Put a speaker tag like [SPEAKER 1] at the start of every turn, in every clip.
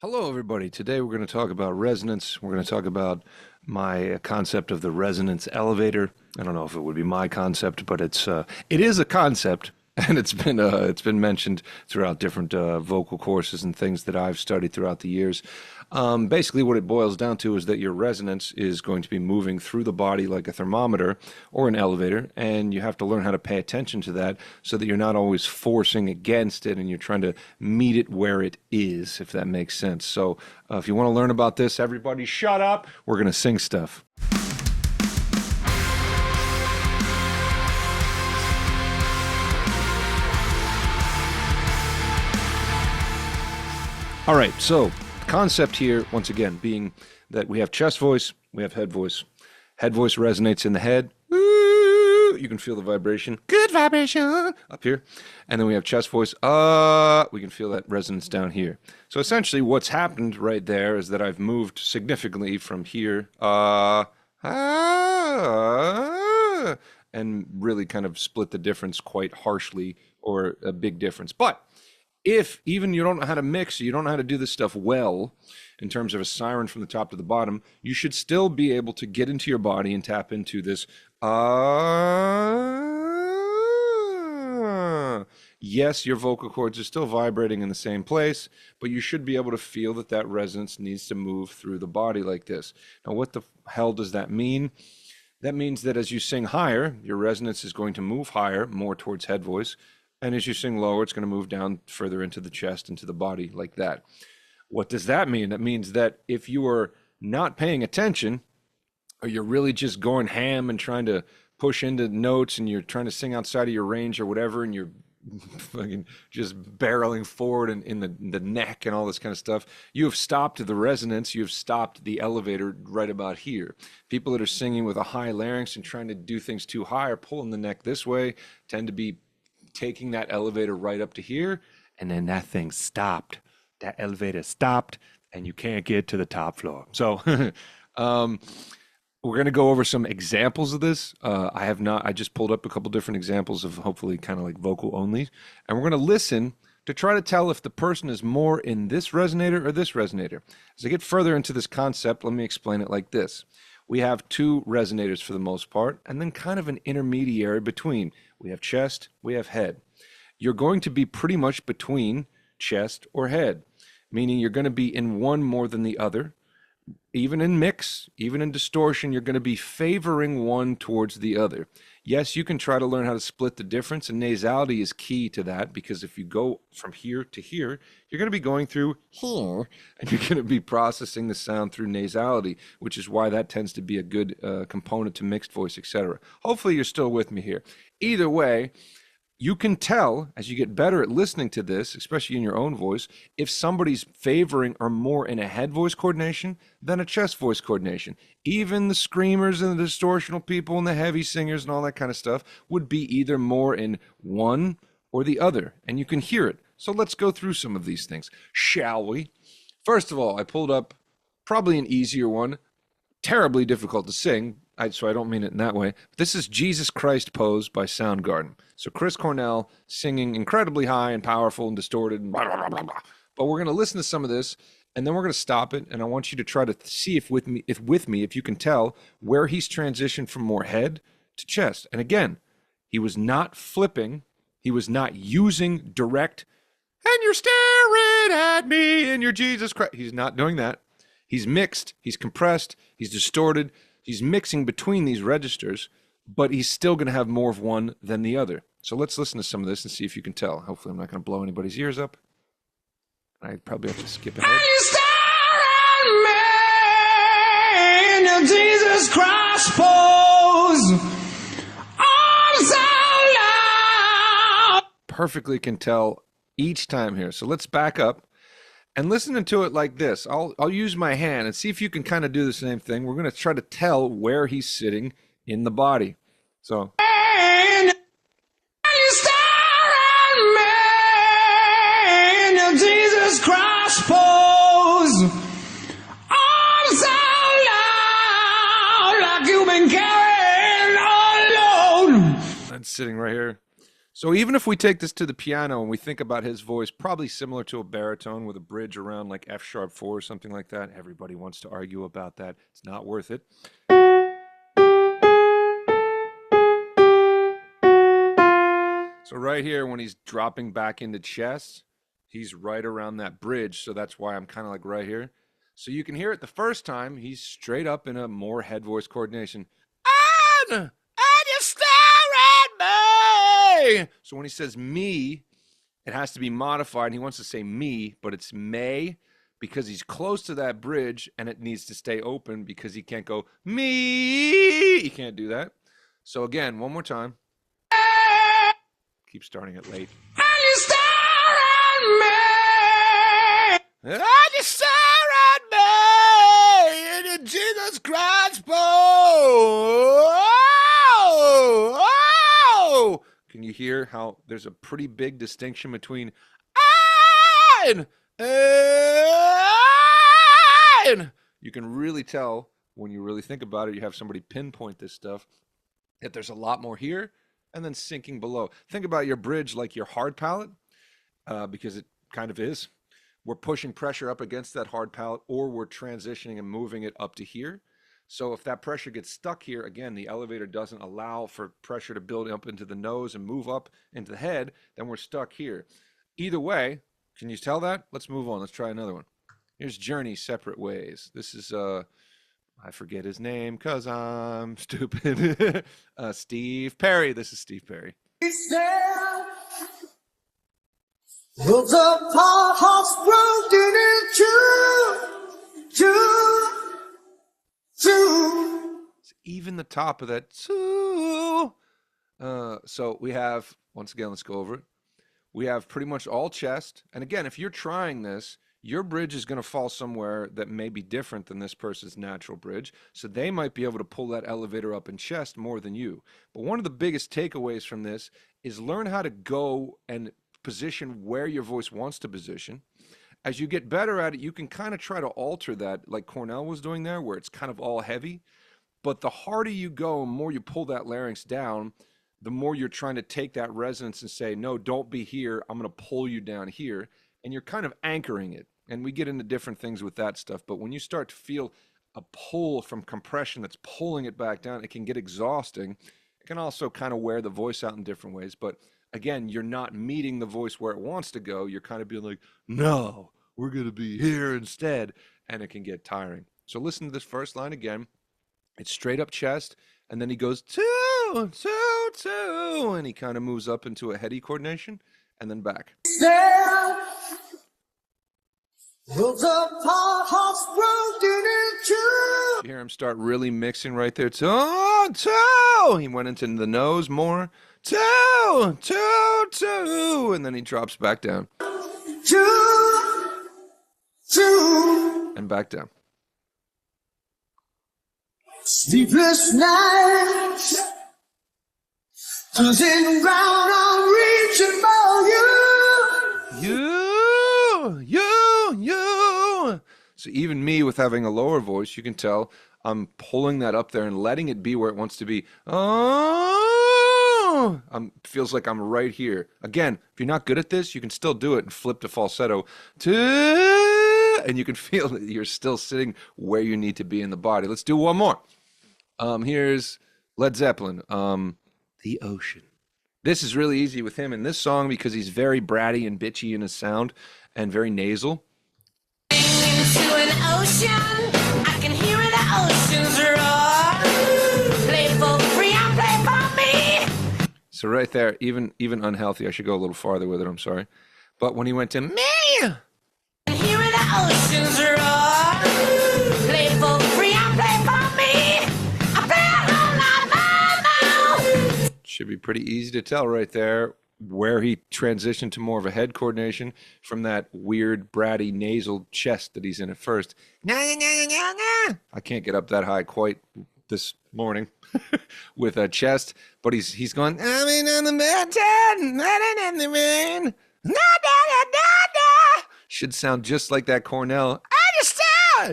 [SPEAKER 1] Hello, everybody. Today we're going to talk about resonance. We're going to talk about my concept of the resonance elevator. I don't know if it would be my concept, but it is a concept, and it's been mentioned throughout different vocal courses and things that I've studied throughout the years. Basically, what it boils down to is that your resonance is going to be moving through the body like a thermometer or an elevator, and you have to learn how to pay attention to that so that you're not always forcing against it and you're trying to meet it where it is, if that makes sense. So if you want to learn about this, everybody shut up. We're going to sing stuff. All right, so concept here, once again, being that we have chest voice, we have head voice. Head voice resonates in the head. Woo! You can feel the vibration. Good vibration up here. And then we have chest voice. We can feel that resonance down here. So essentially what's happened right there is that I've moved significantly from here and really kind of split the difference quite harshly, or a big difference. But if even you don't know how to mix, you don't know how to do this stuff well, in terms of a siren from the top to the bottom, you should still be able to get into your body and tap into this. Yes, your vocal cords are still vibrating in the same place, but you should be able to feel that that resonance needs to move through the body like this. Now, what the hell does that mean? That means that as you sing higher, your resonance is going to move higher, more towards head voice. And as you sing lower, it's going to move down further into the chest, into the body, like that. What does that mean? That means that if you are not paying attention, or you're really just going ham and trying to push into notes, and you're trying to sing outside of your range or whatever, and you're fucking just barreling forward in the neck and all this kind of stuff, you have stopped the resonance, you have stopped the elevator right about here. People that are singing with a high larynx and trying to do things too high or pulling the neck this way tend to be taking that elevator right up to here, and then that thing stopped. That elevator stopped, and you can't get to the top floor. So we're going to go over some examples of this. I just pulled up a couple different examples of hopefully kind of like vocal only, and we're going to listen to try to tell if the person is more in this resonator or this resonator. As I get further into this concept, let me explain it like this. We have two resonators for the most part, and then kind of an intermediary between. We have chest, we have head. You're going to be pretty much between chest or head, meaning you're going to be in one more than the other. Even in mix, even in distortion, you're going to be favoring one towards the other. Yes, you can try to learn how to split the difference, and nasality is key to that, because if you go from here to here, you're going to be going through here, and you're going to be processing the sound through nasality, which is why that tends to be a good component to mixed voice, etc. Hopefully you're still with me here. Either way, you can tell as you get better at listening to this, especially in your own voice, if somebody's favoring or more in a head voice coordination than a chest voice coordination. Even the screamers and the distortional people and the heavy singers and all that kind of stuff would be either more in one or the other, and you can hear it. So let's go through some of these things, shall we? First of all, I pulled up probably an easier one, terribly difficult to sing, so I don't mean it in that way. This is Jesus Christ Pose by Soundgarden. So Chris Cornell singing incredibly high and powerful and distorted, and blah, blah, blah, blah. But we're going to listen to some of this, and then we're going to stop it, and I want you to try to see if you can tell where he's transitioned from more head to chest. And again, he was not flipping, he was not using direct, and you're staring at me and you're Jesus Christ. He's not doing that. He's mixed, he's compressed, he's distorted. He's mixing between these registers, but he's still going to have more of one than the other. So let's listen to some of this and see if you can tell. Hopefully I'm not going to blow anybody's ears up. I probably have to skip ahead. You stare at me in your Jesus Christ pose. I'm so loud. Perfectly can tell each time here. So let's back up. And listening to it like this, I'll use my hand and see if you can kind of do the same thing. We're going to try to tell where he's sitting in the body. So. And you stare at me in Jesus Christ pose. I'm so loud, like you've been carrying a load. That's sitting right here. So even if we take this to the piano and we think about his voice, probably similar to a baritone with a bridge around like F sharp 4 or something like that. Everybody wants to argue about that. It's not worth it. So right here, when he's dropping back into chest, he's right around that bridge. So that's why I'm kind of like right here. So you can hear it the first time, he's straight up in a more head voice coordination. And you stare at me. So when he says me, it has to be modified. And he wants to say me, but it's may because he's close to that bridge and it needs to stay open because he can't go me. He can't do that. So again, one more time. Keep starting it late. And you stare at me. And you stare at me. In Jesus Christ, oh. Can you hear how there's a pretty big distinction between and you can really tell when you really think about it, you have somebody pinpoint this stuff, that there's a lot more here and then sinking below. Think about your bridge like your hard palate, because it kind of is. We're pushing pressure up against that hard palate, or we're transitioning and moving it up to here. So if that pressure gets stuck here, again, the elevator doesn't allow for pressure to build up into the nose and move up into the head, then we're stuck here. Either way, can you tell that? Let's move on. Let's try another one. Here's Journey, Separate Ways. This is, I forget his name because I'm stupid. Steve Perry. This is Steve Perry. Even the top of that. So we have, once again, let's go over it. We have pretty much all chest. And again, if you're trying this, your bridge is going to fall somewhere that may be different than this person's natural bridge. So they might be able to pull that elevator up in chest more than you. But one of the biggest takeaways from this is learn how to go and position where your voice wants to position. As you get better at it, you can kind of try to alter that like Cornell was doing there, where it's kind of all heavy. But the harder you go, the more you pull that larynx down, the more you're trying to take that resonance and say, no, don't be here. I'm going to pull you down here. And you're kind of anchoring it. And we get into different things with that stuff. But when you start to feel a pull from compression that's pulling it back down, it can get exhausting. It can also kind of wear the voice out in different ways. But again, you're not meeting the voice where it wants to go. You're kind of being like, no, we're going to be here instead. And it can get tiring. So listen to this first line again. It's straight up chest. And then he goes, two, two, two. And he kind of moves up into a heady coordination and then back. You hear him start really mixing right there. Two, two. He went into the nose more. Two, two, two. And then he drops back down. Two, two. And back down. Sleepless nights, tossing around, I'm reaching for you. So even me with having a lower voice, you can tell I'm pulling that up there and letting it be where it wants to be. Oh, feels like I'm right here. Again, if you're not good at this, you can still do it and flip to falsetto. And you can feel that you're still sitting where you need to be in the body. Let's do one more. Here's Led Zeppelin, The Ocean. This is really easy with him in this song because he's very bratty and bitchy in his sound and very nasal. Into an ocean, I can hear the oceans roar. Play for free and play for me. So right there, even unhealthy. I should go a little farther with it, I'm sorry. But when he went to me, I can hear the oceans roar. Play for free and play for me. I play all night, mama. Should be pretty easy to tell right there where he transitioned to more of a head coordination from that weird bratty nasal chest that he's in at first. I can't get up that high quite this morning with a chest, but he's going, I mean on the mountain, not in the rain. Should sound just like that Cornell.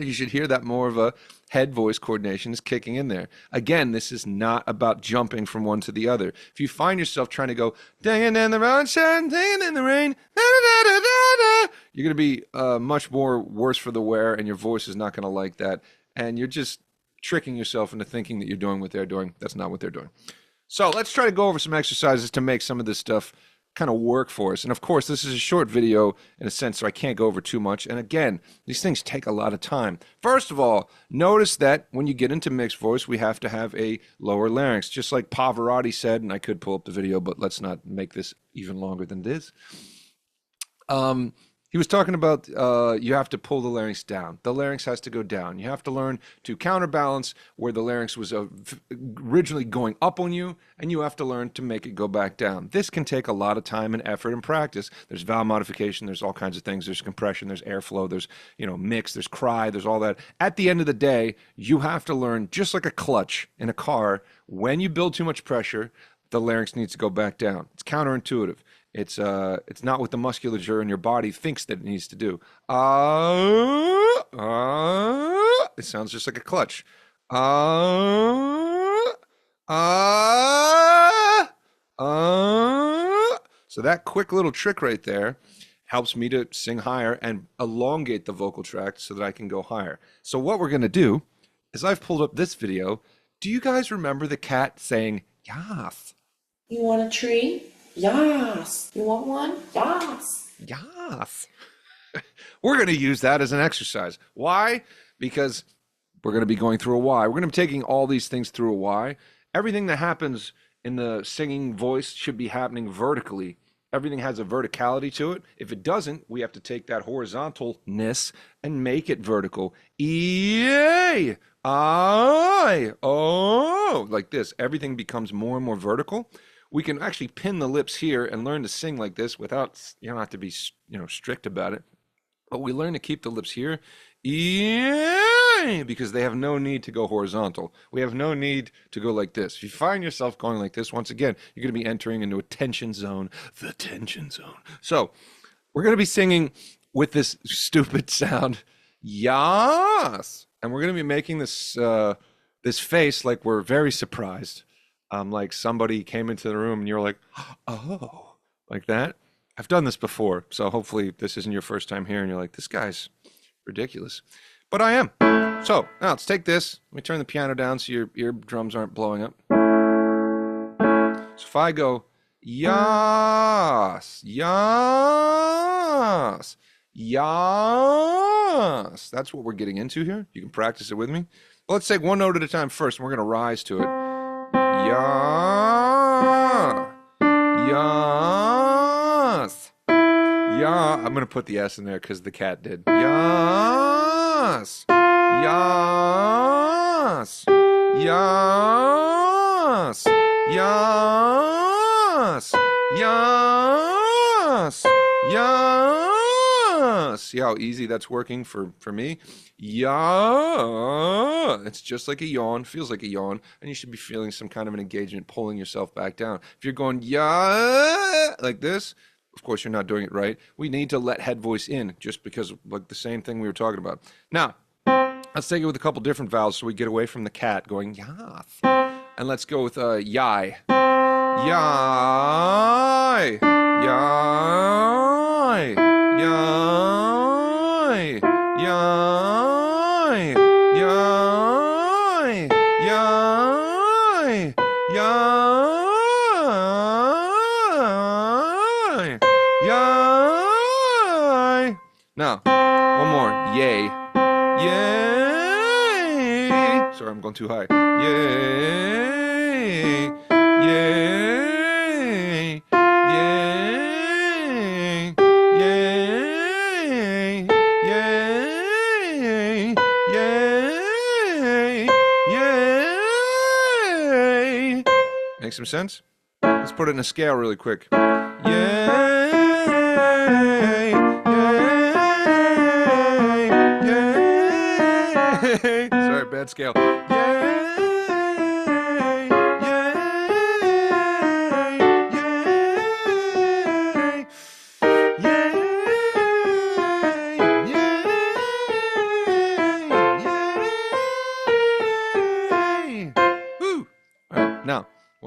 [SPEAKER 1] You should hear that more of a head-voice coordination is kicking in there. Again, this is not about jumping from one to the other. If you find yourself trying to go, dinging in the road, dinging in the rain, da, da, da, da, da, you're going to be much more worse for the wear, and your voice is not going to like that. And you're just tricking yourself into thinking that you're doing what they're doing. That's not what they're doing. So let's try to go over some exercises to make some of this stuff kind of work for us. And of course, this is a short video in a sense, so I can't go over too much. And again, these things take a lot of time. First of all, notice that when you get into mixed voice, we have to have a lower larynx, just like Pavarotti said, and I could pull up the video, but let's not make this even longer than it is. He was talking about you have to pull the larynx down. The larynx has to go down. You have to learn to counterbalance where the larynx was originally going up on you, and you have to learn to make it go back down. This can take a lot of time and effort and practice. There's vowel modification. There's all kinds of things. There's compression. There's airflow. There's, mix. There's cry. There's all that. At the end of the day, you have to learn, just like a clutch in a car, when you build too much pressure, the larynx needs to go back down. It's counterintuitive. It's not what the musculature in your body thinks that it needs to do. It sounds just like a clutch. So that quick little trick right there helps me to sing higher and elongate the vocal tract so that I can go higher. So what we're going to do is I've pulled up this video. Do you guys remember the cat saying, "Yas"?
[SPEAKER 2] You want a tree? Yas. You want one? Yas.
[SPEAKER 1] Yas. We're going to use that as an exercise. Why? Because we're going to be going through a Y. We're going to be taking all these things through a Y. Everything that happens in the singing voice should be happening vertically. Everything has a verticality to it. If it doesn't, we have to take that horizontalness and make it vertical. E-A, I, oh, like this. Everything becomes more and more vertical. We can actually pin the lips here and learn to sing like this without, you don't have to be, strict about it. But we learn to keep the lips here, because they have no need to go horizontal. We have no need to go like this. If you find yourself going like this, once again, you're going to be entering into a tension zone, the tension zone. So we're going to be singing with this stupid sound, yas. And we're going to be making this, this face like we're very surprised. Like somebody came into the room and you're like, oh, like that. I've done this before, so hopefully this isn't your first time here and you're like, this guy's ridiculous. But I am. So now let's take this. Let me turn the piano down so your eardrums aren't blowing up. So if I go, yas, yas, yas, that's what we're getting into here. You can practice it with me. But let's take one note at a time first, and we're going to rise to it. Ya, yas, ya. I'm gonna put the S in there because the cat did. Yas, yas, yas, yas, yas, yas. See how easy that's working for me? Yeah, it's just like a yawn, feels like a yawn, and you should be feeling some kind of an engagement, pulling yourself back down. If you're going yeah like this, of course you're not doing it right. We need to let head voice in, just because like the same thing we were talking about. Now, let's take it with a couple different vowels so we get away from the cat going yas, and let's go with yai, yai, yai, yai, yai, yai, yai, yai, yai. Now, one more. Yay. Yay. Sorry, I'm going too high. Yay. Yay. Yay. Yay. Yay. Yay. Yay. Make some sense? Let's put it in a scale really quick. Yay. Sorry, bad scale.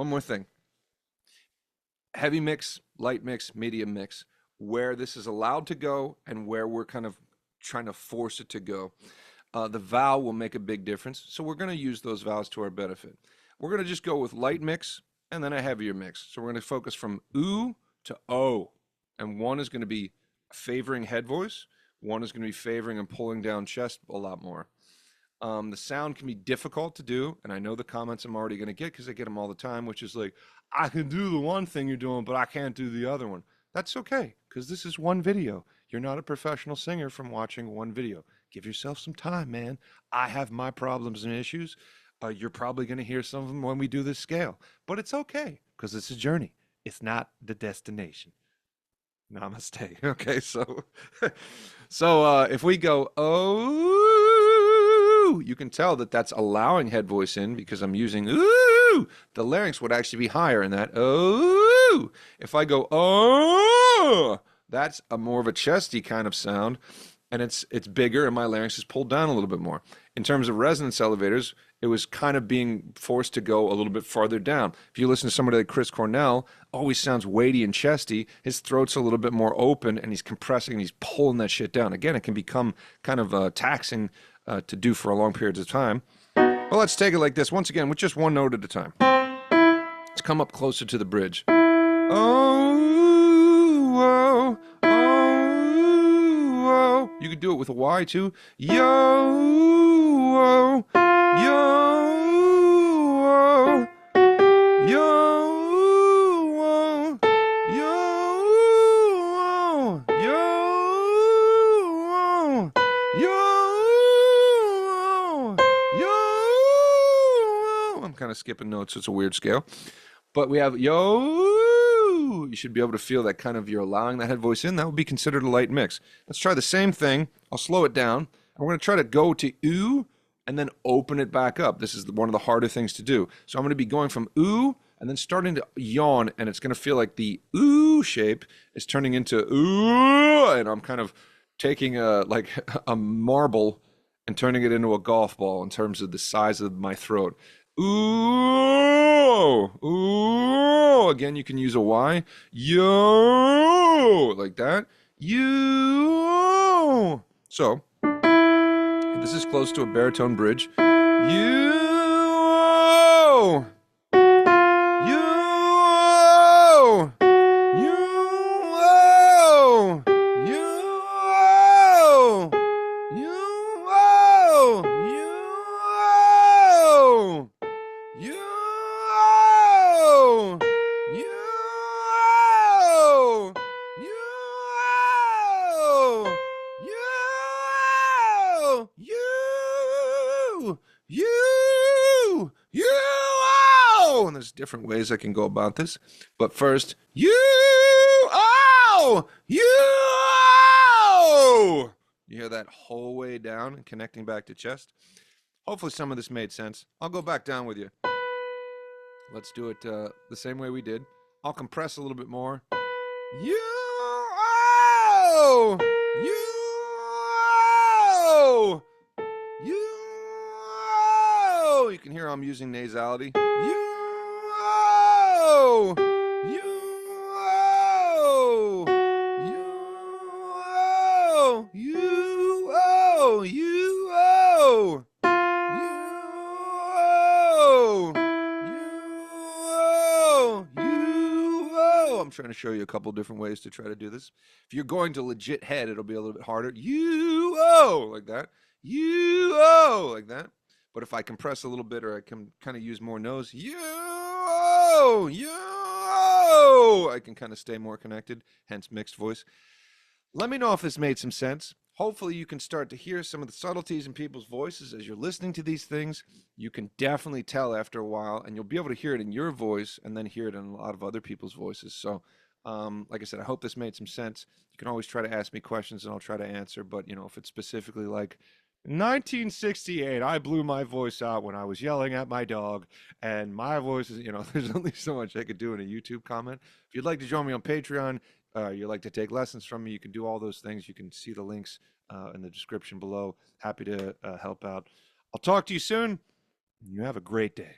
[SPEAKER 1] One more thing. Heavy mix, light mix, medium mix, where this is allowed to go and where we're kind of trying to force it to go. The vowel will make a big difference. So we're going to use those vowels to our benefit. We're going to just go with light mix and then a heavier mix. So we're going to focus from oo to o. And one is going to be favoring head voice. One is going to be favoring and pulling down chest a lot more. The sound can be difficult to do, and I know the comments I'm already going to get because I get them all the time, which is like, I can do the one thing you're doing, but I can't do the other one. That's okay, because this is one video. You're not a professional singer from watching one video. Give yourself some time, man. I have my problems and issues. You're probably going to hear some of them when we do this scale, but it's okay, because it's a journey. It's not the destination. Namaste. Okay, so if we go oh, you can tell that that's allowing head voice in because I'm using ooh. The larynx would actually be higher in that oh. If I go oh, that's a more of a chesty kind of sound, and it's bigger, and my larynx is pulled down a little bit more. In terms of resonance elevators, it was kind of being forced to go a little bit farther down. If you listen to somebody like Chris Cornell, always sounds weighty and chesty. His throat's a little bit more open, and he's compressing, and he's pulling that shit down. Again, it can become kind of taxing to do for a long periods of time. But let's take it like this, once again, with just one note at a time. Let's come up closer to the bridge. Oh, oh, oh, oh. You could do it with a Y too. Yo, oh, yo, oh, yo, oh, yo, oh, yo, oh, yo, oh, yo, oh. I'm kind of skipping notes, so it's a weird scale. But we have yo. You should be able to feel that kind of you're allowing that head voice in. That would be considered a light mix. Let's try the same thing. I'll slow it down. And we're going to try to go to oo and then open it back up. This is one of the harder things to do. So I'm going to be going from oo and then starting to yawn, and it's going to feel like the oo shape is turning into ooh, and I'm kind of taking like a marble and turning it into a golf ball in terms of the size of my throat. Ooh, ooh. Again, you can use a Y. Yo, like that. You. So, this is close to a baritone bridge. You. You. You. You. You. You, you, and there's different ways I can go about this. But first, you. You hear that whole way down and connecting back to chest? Hopefully some of this made sense. I'll go back down with you. Let's do it the same way we did. I'll compress a little bit more. You. You can hear I'm using nasality. I'm trying to show you a couple different ways to try to do this. If you're going to legit head, it'll be a little bit harder. Like that. Like that. But if I compress a little bit, or I can kind of use more nose, I can kind of stay more connected, hence mixed voice. Let me know if this made some sense. Hopefully you can start to hear some of the subtleties in people's voices as you're listening to these things. You can definitely tell after a while, and you'll be able to hear it in your voice and then hear it in a lot of other people's voices. So, like I said, I hope this made some sense. You can always try to ask me questions and I'll try to answer. But, if it's specifically like 1968, I blew my voice out when I was yelling at my dog, and my voice is, there's only so much I could do in a YouTube comment. If you'd like to join me on Patreon, you'd like to take lessons from me, you can do all those things. You can see the links in the description below. Happy to help out. I'll talk to you soon. You have a great day.